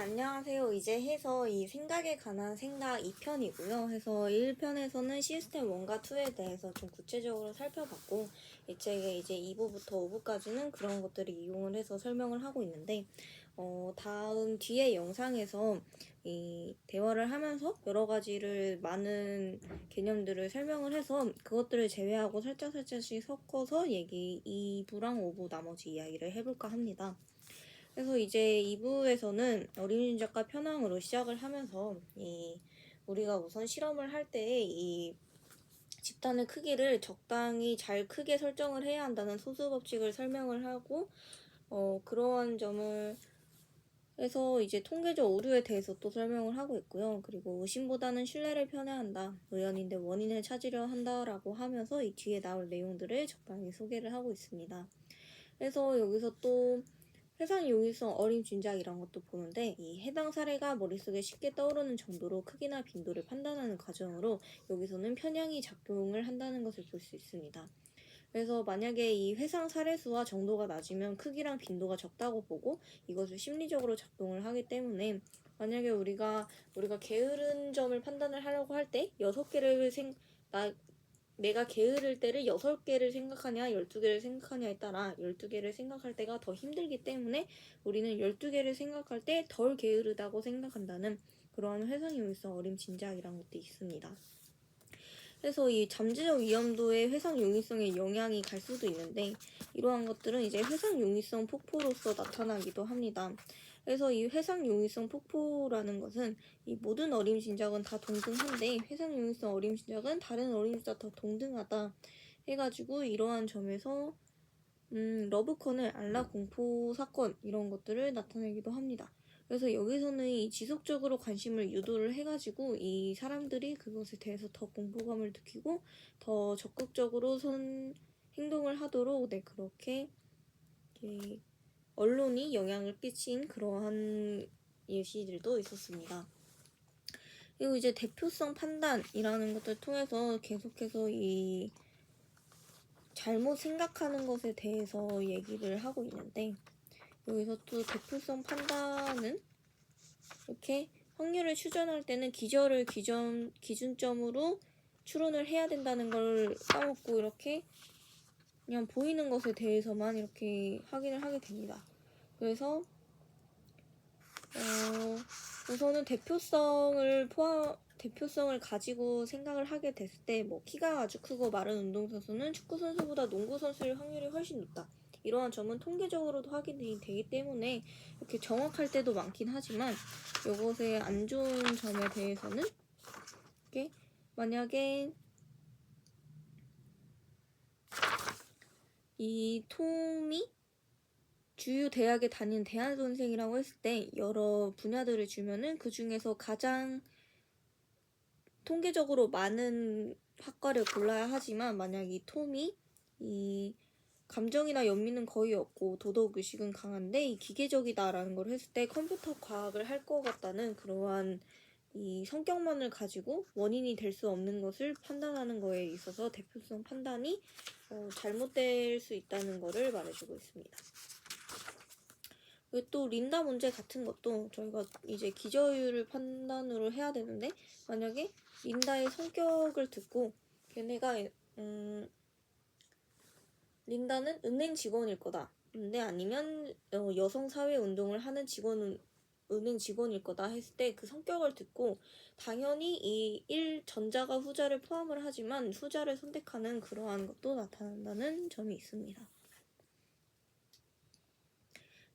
안녕하세요. 이제 해서 이 생각에 관한 생각 2편이고요. 해서 1편에서는 시스템 1과 2에 대해서 좀 구체적으로 살펴봤고, 이 책의 이제 2부부터 5부까지는 그런 것들을 이용을 해서 설명을 하고 있는데, 다음 뒤에 영상에서 이 대화를 하면서 여러 가지를 많은 개념들을 설명을 해서 그것들을 제외하고 살짝씩 섞어서 2부랑 5부 나머지 이야기를 해볼까 합니다. 그래서 이제 2부에서는 어린이 작가 편향으로 시작을 하면서 우리가 우선 실험을 할 때 이 집단의 크기를 적당히 잘 크게 설정을 해야 한다는 소수 법칙을 설명을 하고 그러한 점을 해서 이제 통계적 오류에 대해서 또 설명을 하고 있고요. 그리고 의심보다는 신뢰를 편애한다. 우연인데 원인을 찾으려 한다라고 하면서 이 뒤에 나올 내용들을 적당히 소개를 하고 있습니다. 그래서 여기서 또 회상 용이성, 어림 짐작 이런 것도 보는데 이 해당 사례가 머릿속에 쉽게 떠오르는 정도로 크기나 빈도를 판단하는 과정으로 여기서는 편향이 작동을 한다는 것을 볼 수 있습니다. 그래서 만약에 이 회상 사례수와 정도가 낮으면 크기랑 빈도가 적다고 보고 이것을 심리적으로 작동을 하기 때문에 만약에 우리가 게으른 점을 판단을 하려고 할 때 6개를 내가 게으를 때를 6개를 생각하냐 12개를 생각하냐에 따라 12개를 생각할 때가 더 힘들기 때문에 우리는 12개를 생각할 때 덜 게으르다고 생각한다는 그러한 회상 용이성 어림 짐작이라는 것도 있습니다. 그래서 이 잠재적 위험도의 회상 용이성에 영향이 갈 수도 있는데 이러한 것들은 이제 회상 용이성 폭포로서 나타나기도 합니다. 그래서 이 회상 용이성 폭포라는 것은 이 모든 어림 짐작은 다 동등한데 회상 용이성 어림 짐작은 다른 어림보다 더 동등하다 해가지고 이러한 점에서 러브콘을 알라 공포 사건 이런 것들을 나타내기도 합니다. 그래서 여기서는 이 지속적으로 관심을 유도를 해가지고 이 사람들이 그것에 대해서 더 공포감을 느끼고 더 적극적으로 행동을 하도록 그렇게 언론이 영향을 끼친 그러한 예시들도 있었습니다. 그리고 이제 대표성 판단이라는 것을 통해서 계속해서 이 잘못 생각하는 것에 대해서 얘기를 하고 있는데 여기서 또 대표성 판단은 이렇게 확률을 추정할 때는 기저를 기준점으로 추론을 해야 된다는 걸 까먹고 이렇게 그냥 보이는 것에 대해서만 이렇게 확인을 하게 됩니다. 그래서 우선은 대표성을 가지고 생각을 하게 됐을 때 뭐 키가 아주 크고 마른 운동선수는 축구선수보다 농구선수일 확률이 훨씬 높다. 이러한 점은 통계적으로도 확인이 되기 때문에 이렇게 정확할 때도 많긴 하지만 이것의 안 좋은 점에 대해서는 이렇게 만약에 이 톰이 주요 대학에 다니는 대학원생이라고 했을 때 여러 분야들을 주면은 그 중에서 가장 통계적으로 많은 학과를 골라야 하지만 만약 이 톰이 이 감정이나 연민은 거의 없고 도덕의식은 강한데 이 기계적이다라는 걸 했을 때 컴퓨터 과학을 할 것 같다는 그러한 이 성격만을 가지고 원인이 될 수 없는 것을 판단하는 거에 있어서 대표성 판단이 잘못될 수 있다는 것을 말해주고 있습니다. 또 린다 문제 같은 것도 저희가 이제 기저율을 판단으로 해야 되는데 만약에 린다의 성격을 듣고 걔네가 린다는 은행 직원일 거다. 근데 아니면 여성 사회 운동을 하는 은행 직원일 거다 했을 때 그 성격을 듣고 당연히 이 전자가 후자를 포함을 하지만 후자를 선택하는 그러한 것도 나타난다는 점이 있습니다.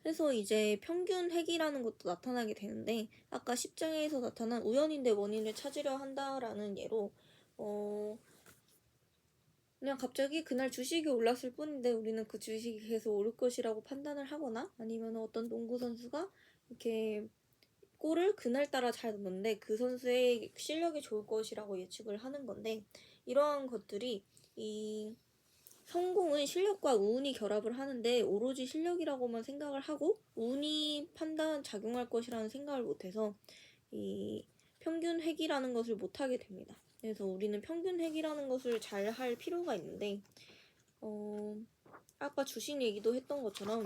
그래서 이제 평균 획이라는 것도 나타나게 되는데 아까 10장에서 나타난 우연인데 원인을 찾으려 한다라는 예로 그냥 갑자기 그날 주식이 올랐을 뿐인데 우리는 그 주식이 계속 오를 것이라고 판단을 하거나 아니면 어떤 농구 선수가 이렇게 골을 그날따라 잘 넣는데 그 선수의 실력이 좋을 것이라고 예측을 하는 건데 이러한 것들이 이 성공은 실력과 운이 결합을 하는데 오로지 실력이라고만 생각을 하고 운이 작용할 것이라는 생각을 못해서 이 평균 획이라는 것을 못하게 됩니다. 그래서 우리는 평균 획이라는 것을 잘 할 필요가 있는데 아까 주식 얘기도 했던 것처럼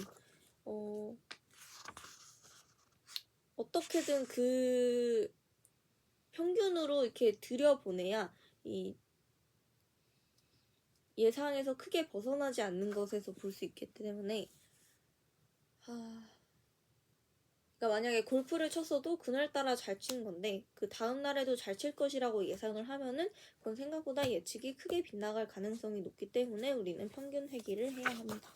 어떻게든 그 평균으로 이렇게 들여보내야 이 예상에서 크게 벗어나지 않는 것에서 볼 수 있기 때문에 그러니까 만약에 골프를 쳤어도 그날따라 잘 친 건데 그 다음 날에도 잘 칠 것이라고 예상을 하면은 그건 생각보다 예측이 크게 빗나갈 가능성이 높기 때문에 우리는 평균 회귀를 해야 합니다.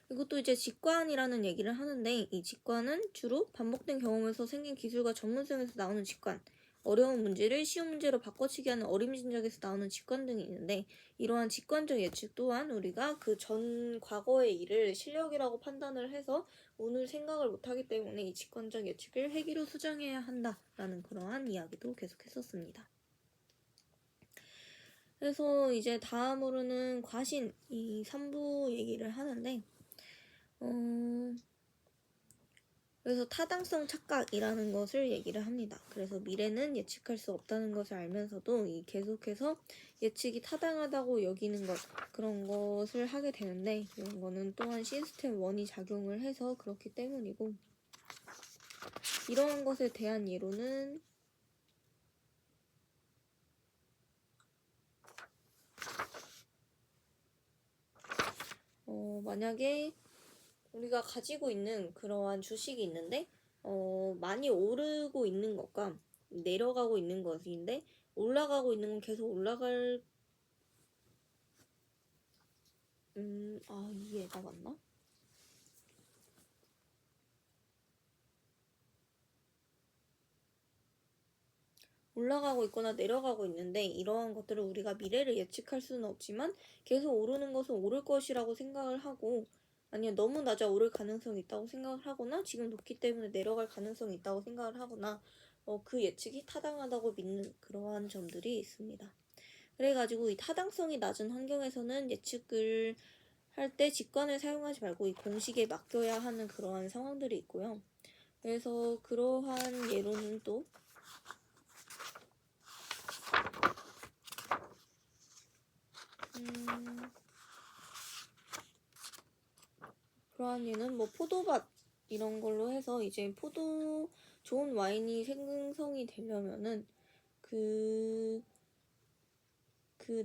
그리고 또 이제 직관이라는 얘기를 하는데 이 직관은 주로 반복된 경험에서 생긴 기술과 전문성에서 나오는 직관, 어려운 문제를 쉬운 문제로 바꿔치기 하는 어림짐작에서 나오는 직관 등이 있는데 이러한 직관적 예측 또한 우리가 그 전 과거의 일을 실력이라고 판단을 해서 오늘 생각을 못하기 때문에 이 직관적 예측을 회귀로 수정해야 한다라는 그러한 이야기도 계속했었습니다. 그래서 이제 다음으로는 과신 이 3부 얘기를 하는데 그래서 타당성 착각이라는 것을 얘기를 합니다. 그래서 미래는 예측할 수 없다는 것을 알면서도 이 계속해서 예측이 타당하다고 여기는 것 그런 것을 하게 되는데 이런 거는 또한 시스템 1이 작용을 해서 그렇기 때문이고 이러한 것에 대한 예로는 만약에 우리가 가지고 있는 그러한 주식이 있는데 많이 오르고 있는 것과 내려가고 있는 것인데 올라가고 있는 건 계속 올라갈 이해가 맞나? 올라가고 있거나 내려가고 있는데 이러한 것들을 우리가 미래를 예측할 수는 없지만 계속 오르는 것은 오를 것이라고 생각을 하고 아니면 너무 낮아 오를 가능성이 있다고 생각을 하거나 지금 높기 때문에 내려갈 가능성이 있다고 생각을 하거나 그 예측이 타당하다고 믿는 그러한 점들이 있습니다. 그래가지고 이 타당성이 낮은 환경에서는 예측을 할 때 직관을 사용하지 말고 이 공식에 맡겨야 하는 그러한 상황들이 있고요. 그래서 그러한 예로는 또 그러한 예는 뭐 포도밭 이런 걸로 해서 이제 좋은 와인이 생성이 되려면은 그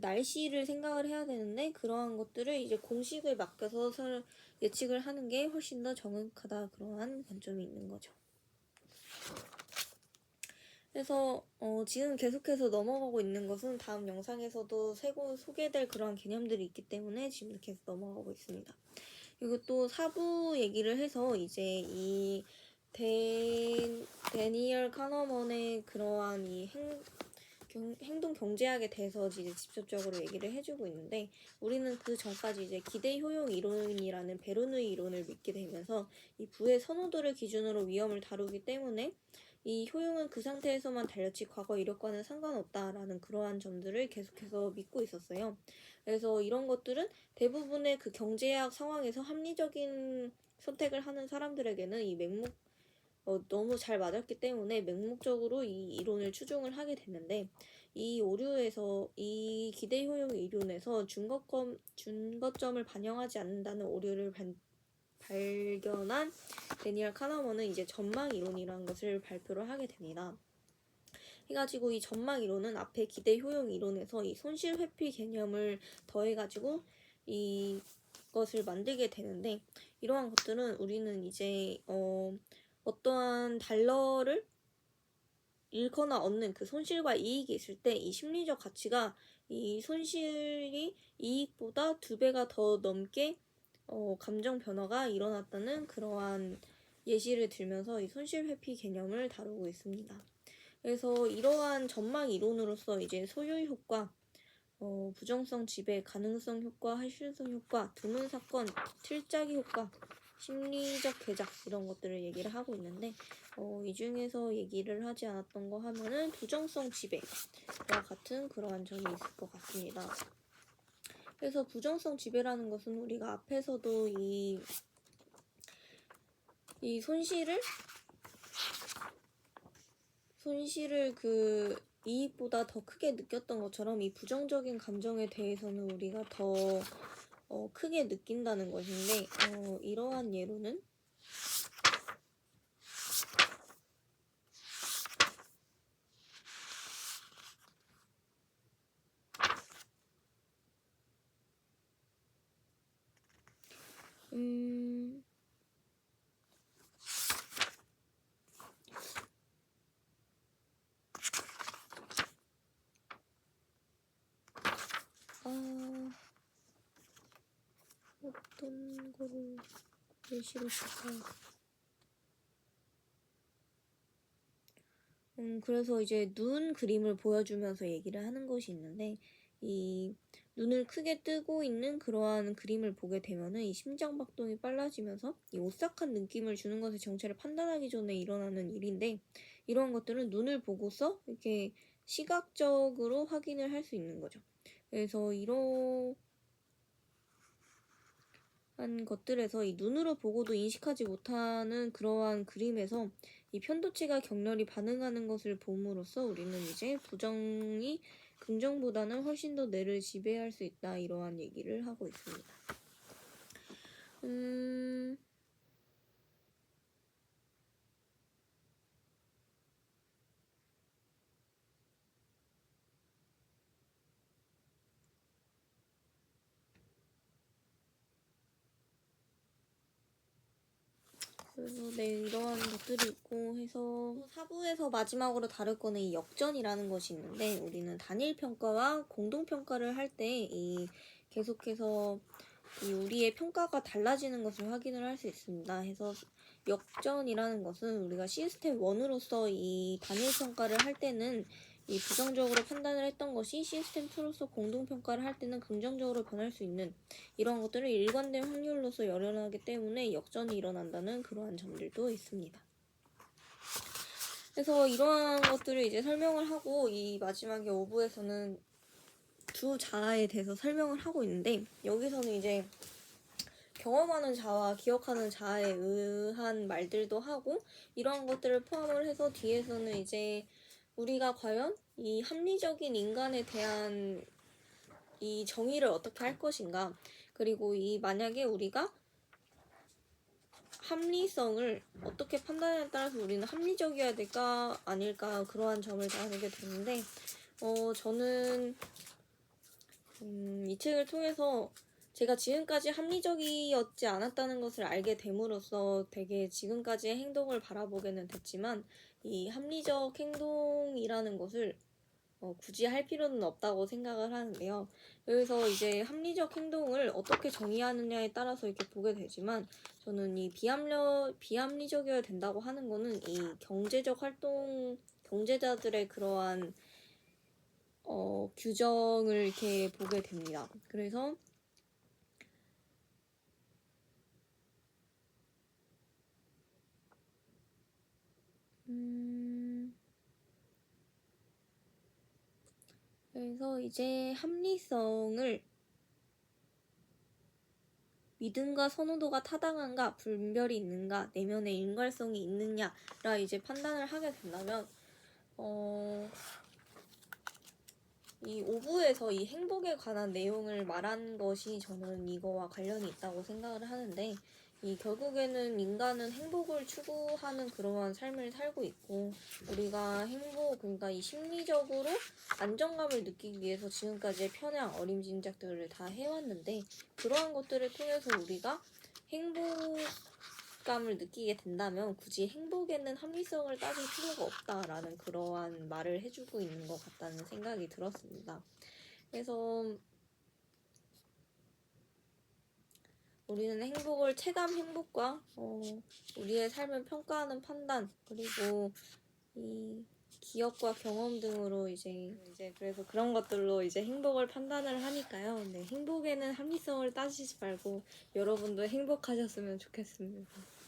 날씨를 생각을 해야 되는데 그러한 것들을 이제 공식을 맡겨서 예측을 하는 게 훨씬 더 정확하다 그러한 관점이 있는 거죠. 그래서 지금 계속해서 넘어가고 있는 것은 다음 영상에서도 소개될 그러한 개념들이 있기 때문에 지금 이렇게 해서 넘어가고 있습니다. 그리고 또 4부 얘기를 해서 이제 이 데니얼 카너먼의 그러한 이 행동 경제학에 대해서 이제 직접적으로 얘기를 해주고 있는데 우리는 그 전까지 이제 기대 효용 이론이라는 베르누이 이론을 믿게 되면서 이 부의 선호도를 기준으로 위험을 다루기 때문에 이 효용은 그 상태에서만 달렸지 과거 이력과는 상관없다라는 그러한 점들을 계속해서 믿고 있었어요. 그래서 이런 것들은 대부분의 그 경제학 상황에서 합리적인 선택을 하는 사람들에게는 이 너무 잘 맞았기 때문에 맹목적으로 이 이론을 추종을 하게 됐는데 이 기대 효용 이론에서 준거점을 반영하지 않는다는 오류를 발견한 데니얼 카너먼은 이제 전망 이론이라는 것을 발표를 하게 됩니다. 해가지고 이 전망 이론은 앞에 기대 효용 이론에서 이 손실 회피 개념을 더해가지고 이것을 만들게 되는데 이러한 것들은 우리는 이제 어떠한 달러를 잃거나 얻는 그 손실과 이익이 있을 때 이 심리적 가치가 이 손실이 이익보다 2배가 더 넘게 감정 변화가 일어났다는 그러한 예시를 들면서 이 손실 회피 개념을 다루고 있습니다. 그래서 이러한 전망 이론으로서 이제 소요 효과, 부정성 지배, 가능성 효과, 할수성 효과, 드문 사건, 틀짜기 효과, 심리적 개작 이런 것들을 얘기를 하고 있는데 이 중에서 얘기를 하지 않았던 거 하면은 부정성 지배와 같은 그러한 점이 있을 것 같습니다. 그래서 부정성 지배라는 것은 우리가 앞에서도 이 손실을 그 이익보다 더 크게 느꼈던 것처럼 이 부정적인 감정에 대해서는 우리가 더 크게 느낀다는 것인데 이러한 예로는 이거를 예시로 볼까요? 그래서 이제 눈 그림을 보여주면서 얘기를 하는 것이 있는데, 이 눈을 크게 뜨고 있는 그러한 그림을 보게 되면은 이 심장박동이 빨라지면서 이 오싹한 느낌을 주는 것의 정체를 판단하기 전에 일어나는 일인데, 이러한 것들은 눈을 보고서 이렇게 시각적으로 확인을 할 수 있는 거죠. 그래서 이러한 것들에서 이 눈으로 보고도 인식하지 못하는 그러한 그림에서 이 편도체가 격렬히 반응하는 것을 봄으로써 우리는 이제 부정이 긍정보다는 훨씬 더 뇌를 지배할 수 있다, 이러한 얘기를 하고 있습니다. 그래서 네, 이러한 것들이 있고 해서 4부에서 마지막으로 다룰 거는 이 역전이라는 것이 있는데, 우리는 단일 평가와 공동 평가를 할 때 이 계속해서 이 우리의 평가가 달라지는 것을 확인을 할 수 있습니다. 해서 역전이라는 것은 우리가 시스템 1으로서 이 단일 평가를 할 때는 이 부정적으로 판단을 했던 것이 시스템 2로서 공동 평가를 할 때는 긍정적으로 변할 수 있는 이런 것들을 일관된 확률로서 열어나기 때문에 역전이 일어난다는 그러한 점들도 있습니다. 그래서 이러한 것들을 이제 설명을 하고 이 마지막에 5부에서는 두 자아에 대해서 설명을 하고 있는데, 여기서는 이제 경험하는 자와 기억하는 자아에 의한 말들도 하고 이러한 것들을 포함을 해서 뒤에서는 이제 우리가 과연 이 합리적인 인간에 대한 이 정의를 어떻게 할 것인가, 그리고 이 만약에 우리가 합리성을 어떻게 판단하냐에 따라서 우리는 합리적이어야 될까 아닐까, 그러한 점을 다루게 되는데, 저는 이 책을 통해서 제가 지금까지 합리적이었지 않았다는 것을 알게 됨으로써 되게 지금까지의 행동을 바라보게는 됐지만, 이 합리적 행동이라는 것을 굳이 할 필요는 없다고 생각을 하는데요. 여기서 이제 합리적 행동을 어떻게 정의하느냐에 따라서 이렇게 보게 되지만, 저는 이 비합리적이어야 된다고 하는 거는 이 경제적 활동, 경제자들의 그러한 규정을 이렇게 보게 됩니다. 그래서 그래서 이제 합리성을 믿음과 선호도가 타당한가, 분별이 있는가, 내면의 일관성이 있느냐라 이제 판단을 하게 된다면, 이 5부에서 이 행복에 관한 내용을 말한 것이 저는 이거와 관련이 있다고 생각을 하는데, 이 결국에는 인간은 행복을 추구하는 그러한 삶을 살고 있고, 우리가 그러니까 이 심리적으로 안정감을 느끼기 위해서 지금까지의 편향, 어림짐작들을 다 해왔는데, 그러한 것들을 통해서 우리가 행복감을 느끼게 된다면 굳이 행복에는 합리성을 따질 필요가 없다라는 그러한 말을 해주고 있는 것 같다는 생각이 들었습니다. 그래서 우리는 행복을 체감 행복과 우리의 삶을 평가하는 판단, 그리고 이 기억과 경험 등으로 이제 그래서 그런 것들로 이제 행복을 판단을 하니까요. 네, 행복에는 합리성을 따지지 말고 여러분도 행복하셨으면 좋겠습니다.